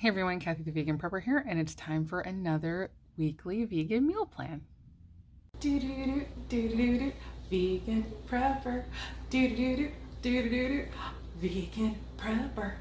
Hey everyone, Kathy the Vegan Prepper here, and it's time for another weekly vegan meal plan. Do-do-do, do-do-do-do, vegan prepper. Do-do-do-do, do-do-do-do, vegan prepper.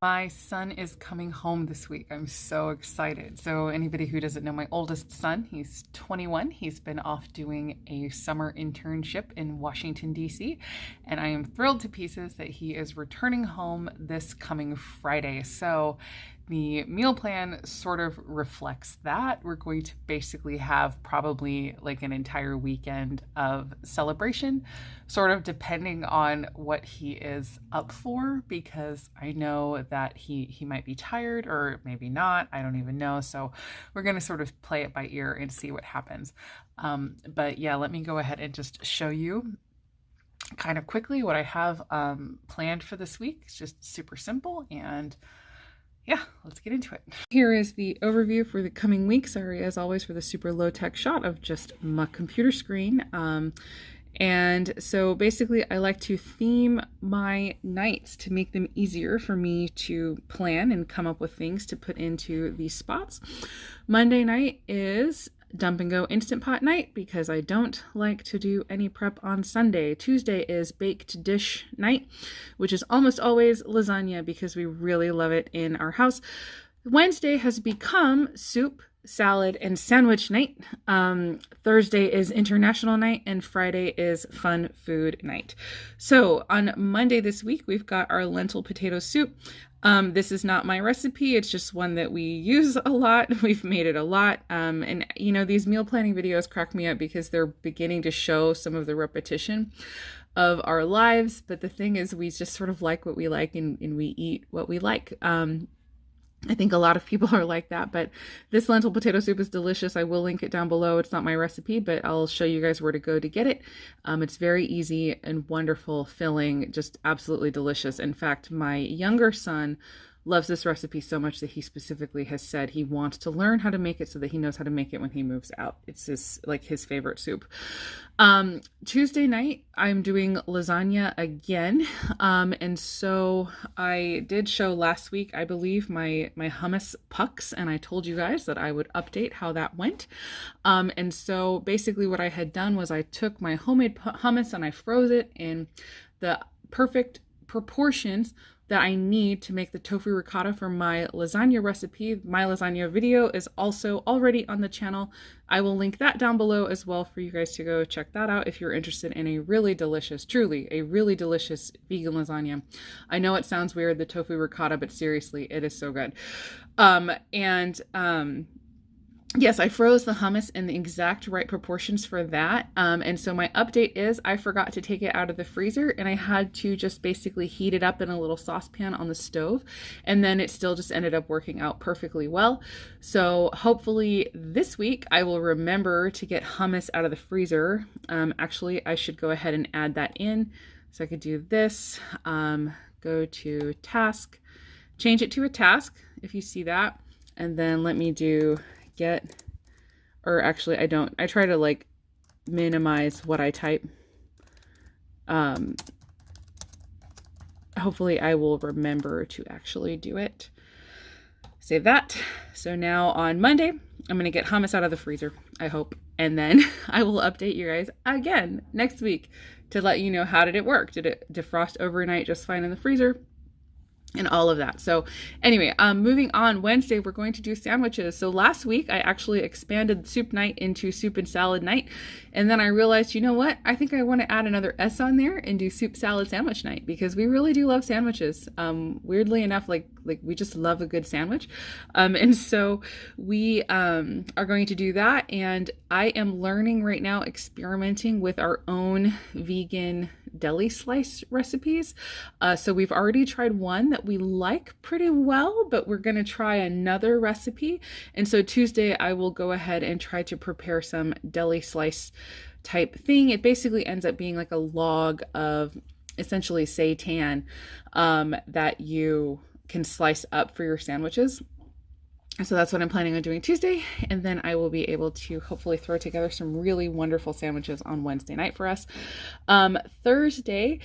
My son is coming home this week. I'm so excited. So anybody who doesn't know my oldest son, he's 21. He's been off doing a summer internship in Washington, D.C. And I am thrilled to pieces that he is returning home this coming Friday. So the meal plan sort of reflects that. We're going to basically have probably like an entire weekend of celebration, sort of depending on what he is up for, because I know that he might be tired or maybe not. I don't even know. So we're going to sort of play it by ear and see what happens. But yeah, let me go ahead and just show you kind of quickly what I have planned for this week. It's just super simple, and yeah, let's get into it. Here is the overview for the coming week. Sorry, as always, for the super low-tech shot of just my computer screen. And so basically, I like to theme my nights to make them easier for me to plan and come up with things to put into these spots. Monday night is dump and go Instant Pot night because I don't like to do any prep on Sunday. Tuesday is baked dish night, which is almost always lasagna because we really love it in our house. Wednesday has become soup, salad, and sandwich night. Thursday is international night, and Friday is fun food night. So on Monday this week, we've got our lentil potato soup. This is not my recipe. It's just one that we use a lot. We've made it a lot. And you know, these meal planning videos crack me up because they're beginning to show some of the repetition of our lives. But the thing is, we just sort of like what we like, and we eat what we like. I think a lot of people are like that, but this lentil potato soup is delicious. I will link it down below. It's not my recipe, but I'll show you guys where to go to get it. It's very easy and wonderful, filling, just absolutely delicious. In fact, my younger son loves this recipe so much that he specifically has said he wants to learn how to make it so that he knows how to make it when he moves out. It's just like his favorite soup. Tuesday night, I'm doing lasagna again. And so I did show last week, I believe, my hummus pucks, and I told you guys that I would update how that went. And so basically what I had done was I took my homemade hummus and I froze it in the perfect proportions that I need to make the tofu ricotta for my lasagna recipe. My lasagna video is also already on the channel. I will link that down below as well for you guys to go check that out if you're interested in a really delicious, truly a really delicious vegan lasagna. I know it sounds weird, the tofu ricotta, but seriously, it is so good. Yes, I froze the hummus in the exact right proportions for that. And so my update is I forgot to take it out of the freezer, and I had to just basically heat it up in a little saucepan on the stove. And then it still just ended up working out perfectly well. So hopefully this week I will remember to get hummus out of the freezer. Actually, I should go ahead and add that in. So I could do this, go to task, change it to a task, if you see that. And then let me do or actually I don't. I try to like minimize what I type. Hopefully I will remember to actually do it. Save that. So now on Monday, I'm going to get hummus out of the freezer, I hope. And then I will update you guys again next week to let you know how did it work. Did it defrost overnight just fine in the freezer? And all of that. So anyway, moving on, Wednesday, we're going to do sandwiches. So last week, I actually expanded soup night into soup and salad night. And then I realized, you know what? I think I want to add another S on there and do soup, salad, sandwich night, because we really do love sandwiches. Weirdly enough, like we just love a good sandwich. And so we are going to do that. And I am learning right now, experimenting with our own vegan deli slice recipes. So we've already tried one that we like pretty well, but we're going to try another recipe. And so Tuesday, I will go ahead and try to prepare some deli slice type thing. It basically ends up being like a log of essentially seitan that you can slice up for your sandwiches. So that's what I'm planning on doing Tuesday. And then I will be able to hopefully throw together some really wonderful sandwiches on Wednesday night for us. Thursday,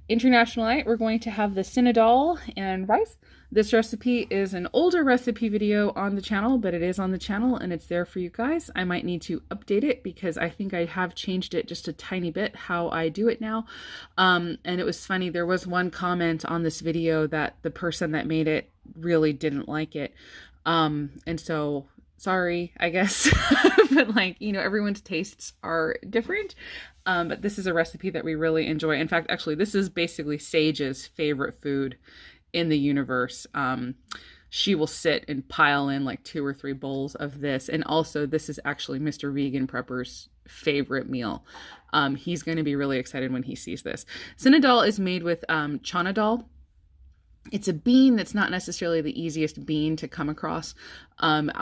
International night, we're going to have the Chana Dal and rice. This recipe is an older recipe video on the channel, but it is on the channel and it's there for you guys. I might need to update it because I think I have changed it just a tiny bit how I do it now. And it was funny, there was one comment on this video that the person that made it really didn't like it. And so sorry, I guess, but like, you know, everyone's tastes are different. But this is a recipe that we really enjoy. In fact, actually, this is basically Sage's favorite food in the universe. She will sit and pile in like 2 or 3 bowls of this. And also this is actually Mr. Vegan Prepper's favorite meal. He's going to be really excited when he sees this. Chana Dal is made with Chana Dal. It's a bean that's not necessarily the easiest bean to come across.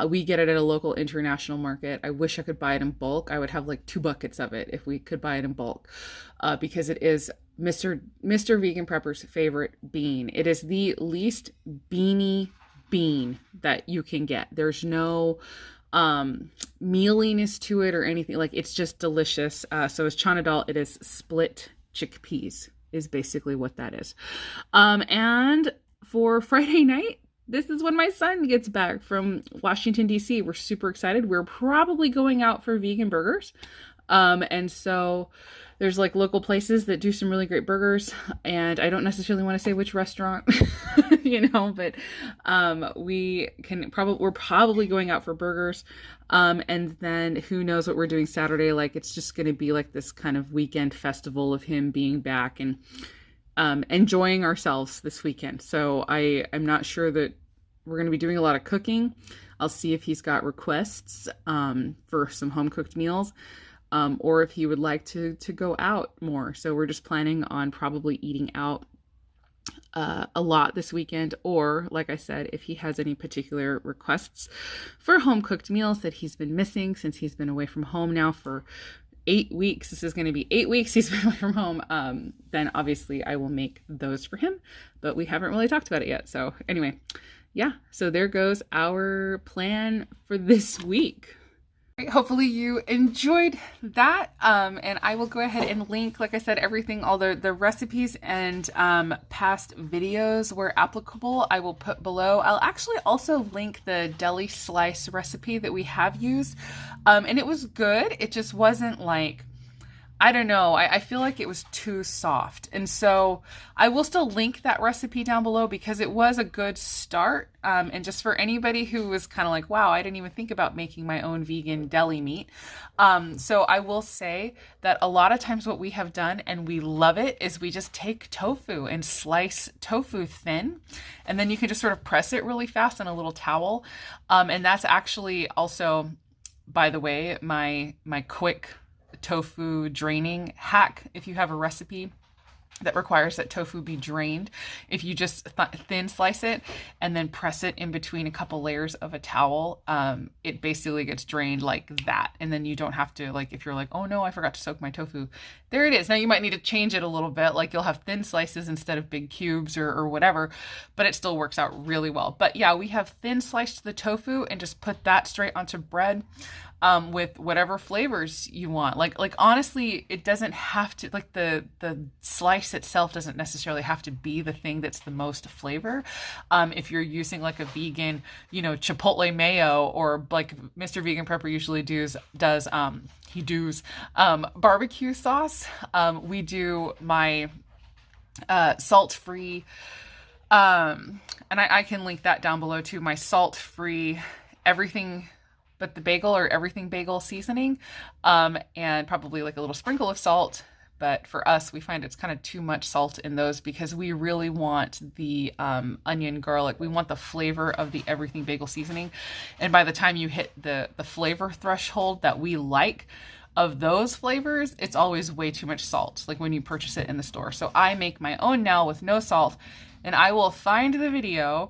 We get it at a local international market. I wish I could buy it in bulk. I would have like 2 buckets of it if we could buy it in bulk, because it is Mr. Vegan Prepper's favorite bean. It is the least beany bean that you can get. There's no mealiness to it or anything. Like, it's just delicious. So as Chana Dal, it is split chickpeas is basically what that is. And for Friday night, this is when my son gets back from Washington, D.C. We're super excited. We're probably going out for vegan burgers. And so there's like local places that do some really great burgers, and I don't necessarily want to say which restaurant, you know, but we're probably going out for burgers. And then who knows what we're doing Saturday. Like, it's just going to be like this kind of weekend festival of him being back and enjoying ourselves this weekend. So I'm not sure that we're going to be doing a lot of cooking. I'll see if he's got requests for some home cooked meals. Or if he would like to go out more. So we're just planning on probably eating out a lot this weekend, or like I said, if he has any particular requests for home cooked meals that he's been missing since he's been away from home now for 8 weeks. This is going to be 8 weeks he's been away from home. Then obviously I will make those for him, but we haven't really talked about it yet. So anyway, yeah, so there goes our plan for this week. Hopefully you enjoyed that, and I will go ahead and link, like I said, everything, all the recipes and past videos where applicable, I will put below. I'll actually also link the deli slice recipe that we have used, and it was good. It just wasn't like, I don't know, I feel like it was too soft. And so I will still link that recipe down below because it was a good start. And just for anybody who was kind of like, wow, I didn't even think about making my own vegan deli meat. So I will say that a lot of times what we have done, and we love it, is we just take tofu and slice tofu thin. And then you can just sort of press it really fast on a little towel. And that's actually also, by the way, my quick tofu draining hack. If you have a recipe that requires that tofu be drained, if you just thin slice it and then press it in between a couple layers of a towel, it basically gets drained like that. And then you don't have to, like, if you're like, oh no, I forgot to soak my tofu, there it is. Now you might need to change it a little bit, like you'll have thin slices instead of big cubes or whatever, but it still works out really well. But yeah, we have thin sliced the tofu and just put that straight onto bread. With whatever flavors you want. Like honestly, it doesn't have to, like the slice itself doesn't necessarily have to be the thing that's the most flavor. If you're using like a vegan, you know, chipotle mayo, or like Mr. Vegan Prepper usually does barbecue sauce. We do my salt-free, and I can link that down below too, my salt-free everything but the bagel or everything bagel seasoning, and probably like a little sprinkle of salt. But for us, we find it's kind of too much salt in those because we really want the onion, garlic. We want the flavor of the everything bagel seasoning. And by the time you hit the flavor threshold that we like of those flavors, it's always way too much salt, like when you purchase it in the store. So I make my own now with no salt, and I will find the video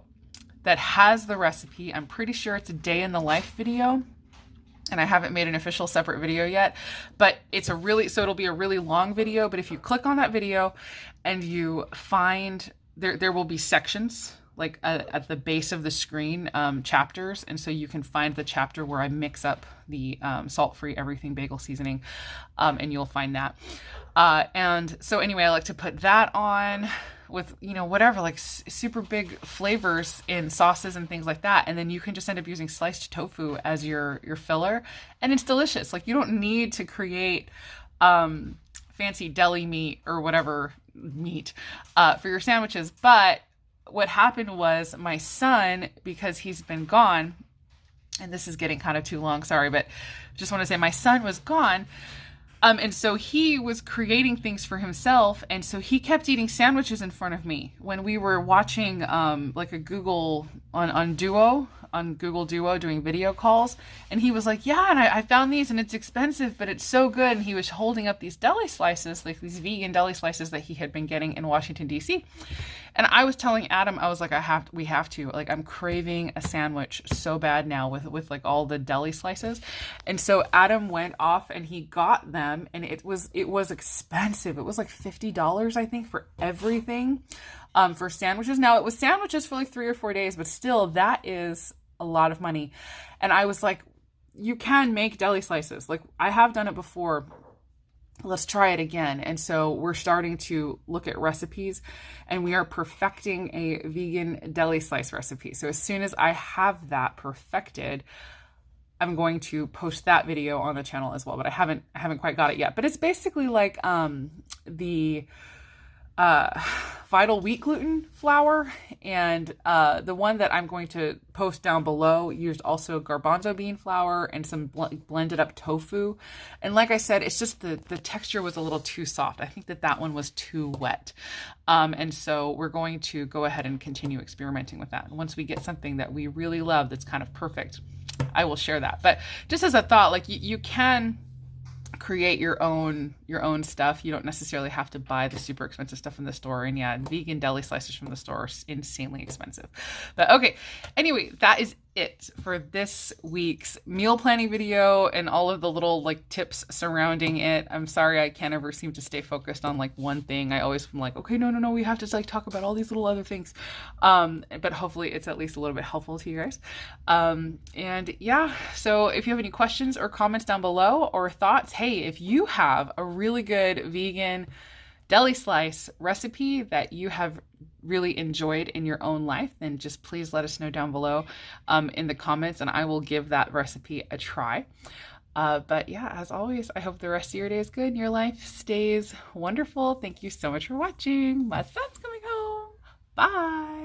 that has the recipe. I'm pretty sure it's a day in the life video, and I haven't made an official separate video yet, but it's so it'll be a really long video. But if you click on that video and you find, there will be sections like at the base of the screen, chapters. And so you can find the chapter where I mix up the salt-free everything bagel seasoning, and you'll find that. And so anyway, I like to put that on. with, you know, whatever, like super big flavors in sauces and things like that. And then you can just end up using sliced tofu as your filler, and it's delicious. Like, you don't need to create fancy deli meat or whatever meat for your sandwiches. But what happened was my son, because he's been gone, and this is getting kind of too long, sorry, but just want to say my son was gone. And so he was creating things for himself. And so he kept eating sandwiches in front of me when we were watching like a Google on Google Duo doing video calls. And he was like, yeah, and I found these and it's expensive, but it's so good. And he was holding up these deli slices, like these vegan deli slices that he had been getting in Washington, D.C. And I was telling Adam, I was like, we have to, like, I'm craving a sandwich so bad now with like all the deli slices. And so Adam went off and he got them, and it was expensive. It was like $50, I think, for everything, for sandwiches. Now, it was sandwiches for like 3 or 4 days, but still, that is a lot of money. And I was like, you can make deli slices. Like, I have done it before. Let's try it again. And so we're starting to look at recipes, and we are perfecting a vegan deli slice recipe. So as soon as I have that perfected, I'm going to post that video on the channel as well, but I haven't quite got it yet. But it's basically like the Vital wheat gluten flour, and the one that I'm going to post down below used also garbanzo bean flour and some blended up tofu. And like I said, it's just the texture was a little too soft. I think that one was too wet. And so we're going to go ahead and continue experimenting with that. And once we get something that we really love that's kind of perfect, I will share that. But just as a thought, like, you can create your own stuff. You don't necessarily have to buy the super expensive stuff in the store. And yeah, vegan deli slices from the store are insanely expensive. But okay, anyway, that is it for this week's meal planning video and all of the little like tips surrounding it. I'm sorry I can't ever seem to stay focused on like one thing. I always am like, okay, no, we have to like talk about all these little other things. But hopefully it's at least a little bit helpful to you guys. And yeah, so if you have any questions or comments down below or thoughts, hey, if you have a really good vegan deli slice recipe that you have really enjoyed in your own life, then just please let us know down below in the comments, and I will give that recipe a try. But yeah, as always, I hope the rest of your day is good and your life stays wonderful. Thank you so much for watching. My son's coming home. Bye.